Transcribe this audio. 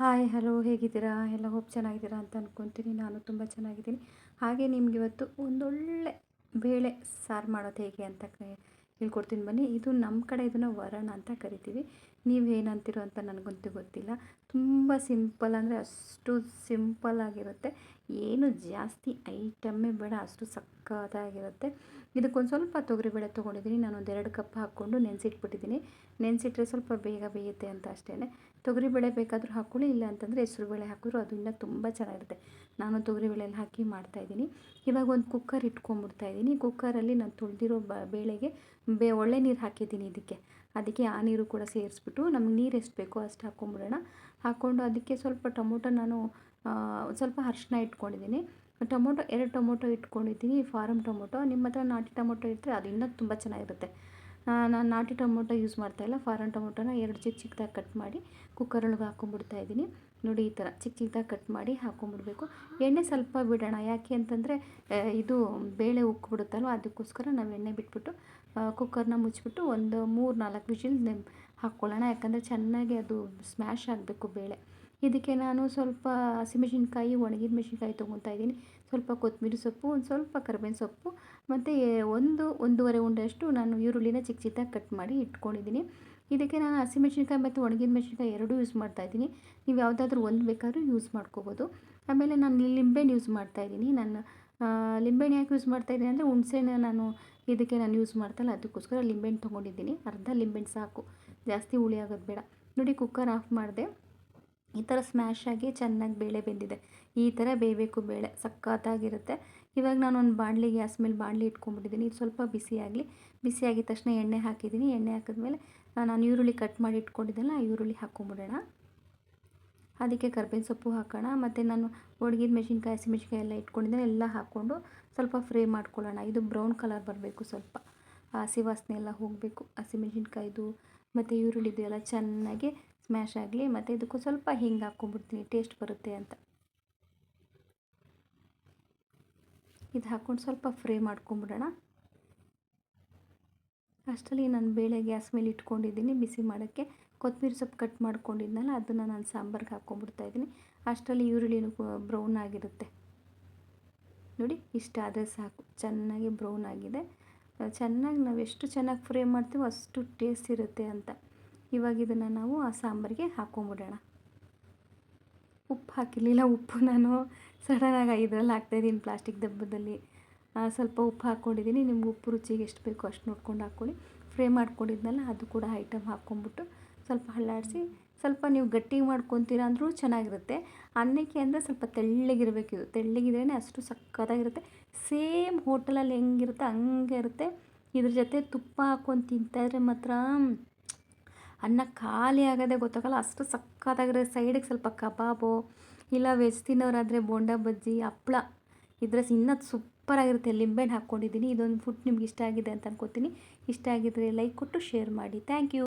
Hi hello ಹೇಗಿದ್ದೀರಾ ಎಲ್ಲ ಚೆನ್ನಾಗಿದ್ದೀರಾ ಅಂತ ಅಂದ್ಕೊತೀನಿ. ನಾನು ತುಂಬ ಚೆನ್ನಾಗಿದ್ದೀನಿ. ಹಾಗೆ ನಿಮ್ಗೆ ಇವತ್ತು ಒಂದೊಳ್ಳೆ ಬೇಳೆ ಸಾರು ಮಾಡೋದು ಹೇಗೆ ಅಂತ ಹೇಳ್ಕೊಡ್ತೀನಿ ಬನ್ನಿ. ಇದು ನಮ್ಮ ಕಡೆ ಇದನ್ನು ವರಣ ಅಂತ ಕರಿತೀವಿ. ನೀವು ಏನಂತೀರೋ ಅಂತ ನನಗಂತೂ ಗೊತ್ತಿಲ್ಲ. ತುಂಬ ಸಿಂಪಲ್ ಅಂದರೆ ಅಷ್ಟು ಸಿಂಪಲ್ ಆಗಿರುತ್ತೆ. ಏನು ಜಾಸ್ತಿ ಐಟಮ್ಮೇ ಬೇಡ, ಅಷ್ಟು ಸಕ್ಕತ್ತಾಗಿರುತ್ತೆ. ಇದಕ್ಕೊಂದು ಸ್ವಲ್ಪ ತೊಗರಿಬೇಳೆ ತೊಗೊಂಡಿದ್ದೀನಿ. ನಾನೊಂದು 2 ಕಪ್ ಹಾಕ್ಕೊಂಡು ನೆನೆಸಿಟ್ಬಿಟ್ಟಿದ್ದೀನಿ. ನೆನೆಸಿಟ್ರೆ ಸ್ವಲ್ಪ ಬೇಗ ಬೇಯುತ್ತೆ ಅಂತ ಅಷ್ಟೇ. ತೊಗರಿಬೇಳೆ ಬೇಕಾದರೂ ಹಾಕ್ಕೊಳ್ಳಿ, ಇಲ್ಲ ಅಂತಂದರೆ ಹೆಸರುಬೇಳೆ ಹಾಕಿದ್ರು ಅದು ಇನ್ನೂ ತುಂಬ ಚೆನ್ನಾಗಿರುತ್ತೆ. ನಾನು ತೊಗರಿಬೇಳೆಯಲ್ಲಿ ಹಾಕಿ ಮಾಡ್ತಾಯಿದ್ದೀನಿ. ಇವಾಗ ಒಂದು ಕುಕ್ಕರ್ ಇಟ್ಕೊಂಡ್ಬಿಡ್ತಾಯಿದ್ದೀನಿ. ಕುಕ್ಕರಲ್ಲಿ ನಾನು ತೊಳೆದಿರೋ ಬೇಳೆಗೆ ಒಳ್ಳೆ ನೀರು ಹಾಕಿದ್ದೀನಿ ಅದಕ್ಕೆ ಆ ನೀರು ಕೂಡ ಸೇರಿಸ್ಬಿಟ್ಟು ನಮ್ಗೆ ನೀರು ಎಷ್ಟು ಬೇಕೋ ಅಷ್ಟು ಹಾಕ್ಕೊಂಬಿಡೋಣ. ಹಾಕ್ಕೊಂಡು ಅದಕ್ಕೆ ಸ್ವಲ್ಪ ಟೊಮೊಟೊ ನಾನು ಸ್ವಲ್ಪ ಅರಿಶಿನ ಇಟ್ಕೊಂಡಿದ್ದೀನಿ. ಟೊಮೊಟೊ 2 ಟೊಮೊಟೊ ಇಟ್ಕೊಂಡಿದ್ದೀನಿ, ಫಾರಮ್ ಟೊಮೊಟೊ. ನಿಮ್ಮ ಹತ್ರ ನಾಟಿ ಟೊಮೊಟೊ ಇದ್ದರೆ ಅದು ಇನ್ನೂ ತುಂಬ ಚೆನ್ನಾಗಿರುತ್ತೆ. ನಾನು ನಾಟಿ ಟೊಮೊಟೊ ಯೂಸ್ ಮಾಡ್ತಾಯಿಲ್ಲ, ಫಾರಮ್ ಟೊಮೊಟೊನ 2 ಚಿಕ್ಕದಾಗಿ ಕಟ್ ಮಾಡಿ ಕುಕ್ಕರೊಳಗೆ ಹಾಕ್ಕೊಂಬಿಡ್ತಾಯಿದ್ದೀನಿ. ನೋಡಿ, ಈ ಥರ ಚಿಕ್ಕದಾಗಿ ಕಟ್ ಮಾಡಿ ಹಾಕ್ಕೊಂಬಿಡ್ಬೇಕು. ಎಣ್ಣೆ ಸ್ವಲ್ಪ ಬಿಡೋಣ, ಯಾಕೆ ಅಂತಂದರೆ ಇದು ಬೇಳೆ ಉಕ್ಕಿಬಿಡುತ್ತಲ್ವ, ಅದಕ್ಕೋಸ್ಕರ ನಾವು ಎಣ್ಣೆ ಬಿಟ್ಬಿಟ್ಟು ಕುಕ್ಕರ್ನ ಮುಚ್ಚಿಬಿಟ್ಟು ಒಂದು 3-4 ವಿಷಿಲ್ ಹಾಕ್ಕೊಳ್ಳೋಣ. ಯಾಕಂದರೆ ಚೆನ್ನಾಗಿ ಅದು ಸ್ಮ್ಯಾಶ್ ಆಗಬೇಕು ಬೇಳೆ. ಇದಕ್ಕೆ ನಾನು ಸ್ವಲ್ಪ ಹಸಿಮೆಣಸಿನ್ಕಾಯಿ, ಒಣಗಿದ ಮೆಣಸಿನ್ಕಾಯಿ ತೊಗೊತಾ ಇದ್ದೀನಿ. ಸ್ವಲ್ಪ ಕೊತ್ತಂಬರಿ ಸೊಪ್ಪು, ಒಂದು ಸ್ವಲ್ಪ ಕರಿಬೇವಿನ ಸೊಪ್ಪು ಮತ್ತು 1-1.5 ಉಂಡೆಯಷ್ಟು ನಾನು ಈರುಳ್ಳಿನ ಚಿಕ್ಕದಾಗಿ ಕಟ್ ಮಾಡಿ ಇಟ್ಕೊಂಡಿದ್ದೀನಿ. ಇದಕ್ಕೆ ನಾನು ಹಸಿಮೆಣಸಿನ್ಕಾಯಿ ಮತ್ತು ಒಣಗಿದ ಮೆಣಸಿನ್ಕಾಯಿ ಎರಡೂ ಯೂಸ್ ಮಾಡ್ತಾಯಿದ್ದೀನಿ. ನೀವು ಯಾವುದಾದ್ರೂ ಒಂದು ಬೇಕಾದ್ರೂ ಯೂಸ್ ಮಾಡ್ಕೋಬೋದು. ಆಮೇಲೆ ನಾನು ಲಿಂಬೆಹಣ್ಣು ಯೂಸ್ ಮಾಡ್ತಾಯಿದ್ದೀನಿ. ನಾನು ಲಿಂಬೆಹಣ್ಣು ಯಾಕೆ ಯೂಸ್ ಮಾಡ್ತಾಯಿದ್ದೀನಿ ಅಂದರೆ ಹುಣಸೆಹಣ್ಣು ಇದಕ್ಕೆ ನಾನು ಯೂಸ್ ಮಾಡ್ತಾಯಿಲ್ಲ, ಅದಕ್ಕೋಸ್ಕರ ಲಿಂಬೆಹಣ್ಣು ತೊಗೊಂಡಿದ್ದೀನಿ. ಅರ್ಧ ಲಿಂಬೆಹಣ್ಣು ಸಾಕು, ಜಾಸ್ತಿ ಹುಳಿ ಆಗೋದು ಬೇಡ. ನೋಡಿ, ಕುಕ್ಕರ್ ಆಫ್ ಮಾಡಿದೆ. ಈ ಥರ ಸ್ಮ್ಯಾಶ್ ಆಗಿ ಚೆನ್ನಾಗಿ ಬೇಳೆ ಬೆಂದಿದೆ. ಈ ಥರ ಬೇಯಬೇಕು ಬೇಳೆ, ಸಕ್ಕತ್ತಾಗಿರುತ್ತೆ. ಇವಾಗ ನಾನೊಂದು ಗ್ಯಾಸ್ ಮೇಲೆ ಬಾಣಲಿ ಇಟ್ಕೊಂಡ್ಬಿಟ್ಟಿದ್ದೀನಿ. ಇದು ಸ್ವಲ್ಪ ಬಿಸಿಯಾಗಿದ ತಕ್ಷಣ ಎಣ್ಣೆ ಹಾಕಿದ್ದೀನಿ. ಎಣ್ಣೆ ಹಾಕಿದ್ಮೇಲೆ ನಾನು ಈರುಳ್ಳಿ ಕಟ್ ಮಾಡಿ ಇಟ್ಕೊಂಡಿದ್ದೆನಲ್ಲ, ಆ ಈರುಳ್ಳಿ ಹಾಕ್ಕೊಂಬಿಡೋಣ. ಅದಕ್ಕೆ ಕರಿಬೇವಿನ ಸೊಪ್ಪು ಹಾಕೋಣ. ಮತ್ತು ನಾನು ಒಣಗಿದ ಮೆಣಸಿನ್ಕಾಯಿ, ಹಸಿಮೆಣಸಿನ್ಕಾಯಿ ಎಲ್ಲ ಇಟ್ಕೊಂಡಿದ್ದೇನೆ, ಎಲ್ಲ ಹಾಕ್ಕೊಂಡು ಸ್ವಲ್ಪ ಫ್ರೈ ಮಾಡ್ಕೊಳ್ಳೋಣ. ಇದು ಬ್ರೌನ್ ಕಲರ್ ಬರಬೇಕು, ಸ್ವಲ್ಪ ಹಸಿ ವಾಸನೆ ಎಲ್ಲ ಹೋಗಬೇಕು. ಹಸಿಮೆಣಸಿನ್ಕಾಯಿದು ಮತ್ತು ಈರುಳ್ಳಿದು ಎಲ್ಲ ಚೆನ್ನಾಗಿ ಸ್ಮ್ಯಾಶ್ ಆಗಲಿ. ಮತ್ತು ಇದಕ್ಕೂ ಸ್ವಲ್ಪ ಹಿಂಗೆ ಹಾಕ್ಕೊಂಬಿಡ್ತೀನಿ, ಟೇಸ್ಟ್ ಬರುತ್ತೆ ಅಂತ. ಇದು ಹಾಕ್ಕೊಂಡು ಸ್ವಲ್ಪ ಫ್ರೈ ಮಾಡ್ಕೊಂಬಿಡೋಣ. ಅಷ್ಟರಲ್ಲಿ ನಾನು ಬೇಳೆ ಗ್ಯಾಸ್ ಮೇಲೆ ಇಟ್ಕೊಂಡಿದ್ದೀನಿ ಬಿಸಿ ಮಾಡೋಕ್ಕೆ. ಕೊತ್ತಂಬರಿ ಸೊಪ್ಪು ಕಟ್ ಮಾಡ್ಕೊಂಡಿದ್ನಲ್ಲ, ಅದನ್ನು ನಾನು ಸಾಂಬಾರಿಗೆ ಹಾಕ್ಕೊಂಬಿಡ್ತಾಯಿದ್ದೀನಿ. ಅಷ್ಟರಲ್ಲಿ ಈರುಳ್ಳಿನೂ ಬ್ರೌನ್ ಆಗಿರುತ್ತೆ. ನೋಡಿ, ಇಷ್ಟ ಆದರೆ ಸಾಕು. ಚೆನ್ನಾಗಿ ಬ್ರೌನ್ ಆಗಿದೆ. ಚೆನ್ನಾಗಿ ನಾವು ಎಷ್ಟು ಚೆನ್ನಾಗಿ ಫ್ರೈ ಮಾಡ್ತೀವೋ ಅಷ್ಟು ಟೇಸ್ಟ್ ಇರುತ್ತೆ ಅಂತ. ಇವಾಗ ಇದನ್ನು ನಾವು ಆ ಸಾಂಬಾರಿಗೆ ಹಾಕ್ಕೊಂಬಿಡೋಣ. ಉಪ್ಪು ಹಾಕಿರಲಿಲ್ಲ, ಉಪ್ಪು ನಾನು ಸಡನ್ನಾಗಿ ಇದರಲ್ಲಿ ಹಾಕ್ತಾಯಿದ್ದೀನಿ, ಪ್ಲಾಸ್ಟಿಕ್ ಡಬ್ಬದಲ್ಲಿ. ಸ್ವಲ್ಪ ಉಪ್ಪು ಹಾಕ್ಕೊಂಡಿದ್ದೀನಿ. ನಿಮ್ಗೆ ಉಪ್ಪು ರುಚಿಗೆ ಎಷ್ಟು ಬೇಕೋ ಅಷ್ಟು ನೋಡ್ಕೊಂಡು ಹಾಕ್ಕೊಳ್ಳಿ. ಫ್ರೈ ಮಾಡ್ಕೊಂಡಿದ್ನಲ್ಲ, ಅದು ಕೂಡ ಐಟಮ್ ಹಾಕ್ಕೊಂಬಿಟ್ಟು ಸ್ವಲ್ಪ ಹಳ್ಳಾಡಿಸಿ, ಸ್ವಲ್ಪ ನೀವು ಗಟ್ಟಿಗೆ ಮಾಡ್ಕೊತೀರ ಅಂದರೂ ಚೆನ್ನಾಗಿರುತ್ತೆ. ಅನ್ನಕ್ಕೆ ಅಂದರೆ ಸ್ವಲ್ಪ ತೆಳ್ಳಗಿರಬೇಕಿದು, ತೆಳ್ಳಗಿದ್ರೇ ಅಷ್ಟು ಸಕ್ಕತ್ತಾಗಿರುತ್ತೆ. ಸೇಮ್ ಹೋಟೆಲಲ್ಲಿ ಹೆಂಗಿರುತ್ತೆ ಹಂಗೆ ಇರುತ್ತೆ. ಇದ್ರ ಜೊತೆ ತುಪ್ಪ ಹಾಕ್ಕೊಂಡು ತಿಂತಾಯಿದ್ರೆ ಮಾತ್ರ ಅನ್ನ ಖಾಲಿ ಆಗೋದೇ ಗೊತ್ತಾಗಲ್ಲ, ಅಷ್ಟು ಸಕ್ಕತ್ತಾಗಿರುತ್ತೆ. ಸೈಡಿಗೆ ಸ್ವಲ್ಪ ಕಬಾಬು, ಇಲ್ಲ ವೆಜ್ ತಿನ್ನೋರಾದರೆ ಬೋಂಡಾ ಬಜ್ಜಿ, ಹಪ್ಳ ಇದ್ರೆ ಇನ್ನೂ ಸೂಪರಾಗಿರುತ್ತೆ. ಲಿಂಬೆಹಣ್ಣು ಹಾಕ್ಕೊಂಡಿದ್ದೀನಿ. ಇದೊಂದು ಫುಡ್ ನಿಮ್ಗೆ ಇಷ್ಟ ಆಗಿದೆ ಅಂತ ಅನ್ಕೋತೀನಿ. ಇಷ್ಟ ಆಗಿದ್ರೆ ಲೈಕ್ ಕೊಟ್ಟು ಶೇರ್ ಮಾಡಿ. Thank you.